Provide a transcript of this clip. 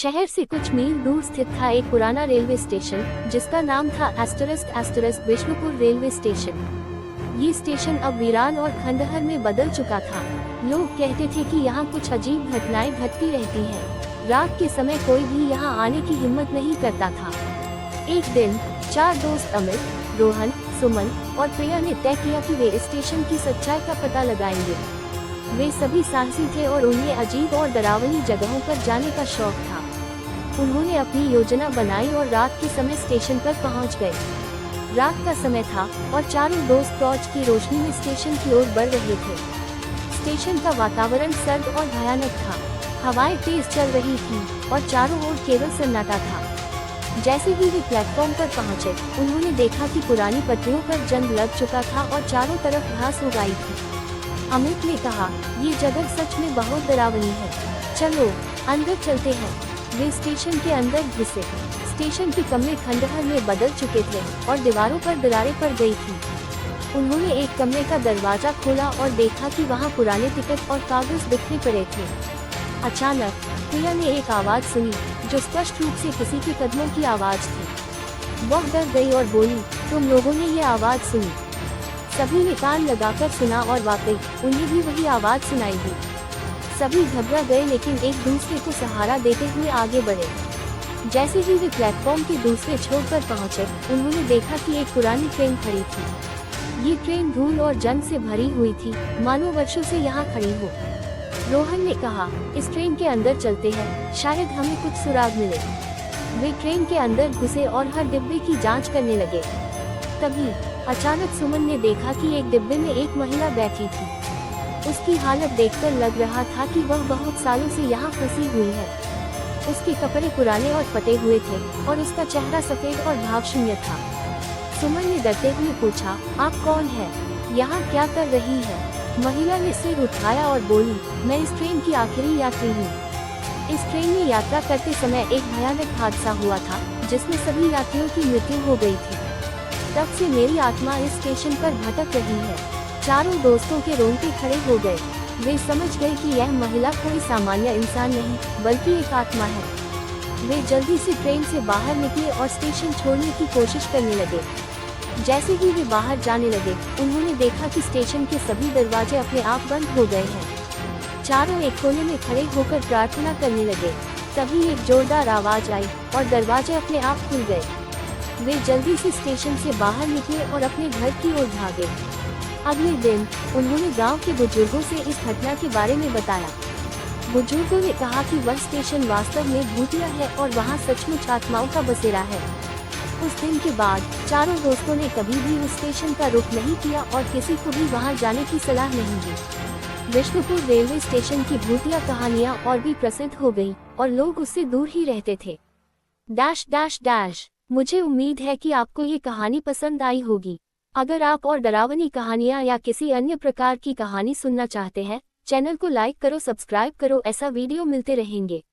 शहर से कुछ मील दूर स्थित था एक पुराना रेलवे स्टेशन, जिसका नाम था *** विष्णुपुर रेलवे स्टेशन। ये स्टेशन अब वीरान और खंडहर में बदल चुका था। लोग कहते थे कि यहाँ कुछ अजीब घटनाएं घटती रहती हैं। रात के समय कोई भी यहाँ आने की हिम्मत नहीं करता था। एक दिन 4 दोस्त अमित, रोहन, सुमन और प्रिया ने तय किया कि वे स्टेशन की सच्चाई का पता लगाएंगे। वे सभी साहसी थे और उन्हें अजीब और डरावनी जगहों पर जाने का शौक था। उन्होंने अपनी योजना बनाई और रात के समय स्टेशन पर पहुंच गए। रात का समय था और चारों दोस्त टॉर्च की रोशनी में स्टेशन की ओर बढ़ रहे थे। स्टेशन का वातावरण सर्द और भयानक था। हवाएं तेज चल रही थी और चारों ओर केवल सन्नाटा था। जैसे ही वे प्लेटफॉर्म पर पहुंचे, उन्होंने देखा कि पुरानी पटरियों पर जंग लग चुका था और चारों तरफ घास उगाई थी। अमित ने कहा, ये जगह सच में बहुत डरावनी है। चलो अंदर चलते हैं। वे स्टेशन के अंदर घुसे। स्टेशन के कमरे खंडहर में बदल चुके थे और दीवारों पर दरारें पड़ गई थी। उन्होंने एक कमरे का दरवाजा खोला और देखा कि वहां पुराने टिकट और कागज बिखरे पड़े थे। अचानक प्रिया ने एक आवाज सुनी, जो स्पष्ट रूप से किसी के कदमों की आवाज थी। वह डर गई और बोली, तुम लोगों ने ये आवाज सुनी? सभी ने कान लगाकर सुना और वाकई उन्हें भी वही आवाज सुनाई दी। सभी घबरा गए, लेकिन एक दूसरे को सहारा देते हुए आगे बढ़े। जैसे ही वे प्लेटफॉर्म के दूसरे छोर पर पहुंचे, उन्होंने देखा कि एक पुरानी ट्रेन खड़ी थी। ये ट्रेन धूल और जंग से भरी हुई थी, मानो वर्षों से यहाँ खड़ी हो। रोहन ने कहा, इस ट्रेन के अंदर चलते हैं, शायद हमें कुछ सुराग मिले। वे ट्रेन के अंदर घुसे और हर डिब्बे की जांच करने लगे। तभी अचानक सुमन ने देखा कि एक डिब्बे में एक महिला बैठी थी। उसकी हालत देखकर लग रहा था कि वह बहुत सालों से यहाँ फंसी हुई है। उसके कपड़े पुराने और फटे हुए थे और उसका चेहरा सफेद और भावशून्य था। सुमन ने डरते हुए पूछा, आप कौन हैं? यहाँ क्या कर रही है? महिला ने सिर उठाया और बोली, मैं इस ट्रेन की आखिरी यात्री हूँ। इस ट्रेन में यात्रा करते समय एक भयानक हादसा हुआ था, जिसमें सभी यात्रियों की मृत्यु हो गई थी। तब से मेरी आत्मा इस स्टेशन पर भटक रही है। चारों दोस्तों के रोंगटे खड़े हो गए। वे समझ गए कि यह महिला कोई सामान्य इंसान नहीं, बल्कि एक आत्मा है। वे जल्दी से ट्रेन से बाहर निकले और स्टेशन छोड़ने की कोशिश करने लगे। जैसे ही वे बाहर जाने लगे, उन्होंने देखा कि स्टेशन के सभी दरवाजे अपने आप बंद हो गए हैं। चारों एक कोने में खड़े होकर प्रार्थना करने लगे। तभी एक जोरदार आवाज आई और दरवाजे अपने आप खुल गए। वे जल्दी से स्टेशन से बाहर निकले और अपने घर की ओर भागे। अगले दिन उन्होंने गांव के बुजुर्गों से इस घटना के बारे में बताया। बुजुर्गों ने कहा कि वह स्टेशन वास्तव में भूतिया है और वहां सचमुच आत्माओं का बसेरा है। उस दिन के बाद चारों दोस्तों ने कभी भी उस स्टेशन का रुख नहीं किया और किसी को भी वहां जाने की सलाह नहीं दी। विष्णुपुर रेलवे स्टेशन की भूतिया कहानियां और भी प्रसिद्ध हो गई और लोग उससे दूर ही रहते थे। -- मुझे उम्मीद है कि आपको ये कहानी पसंद आई होगी। अगर आप और डरावनी कहानियाँ या किसी अन्य प्रकार की कहानी सुनना चाहते हैं, चैनल को लाइक करो, सब्सक्राइब करो, ऐसा वीडियो मिलते रहेंगे।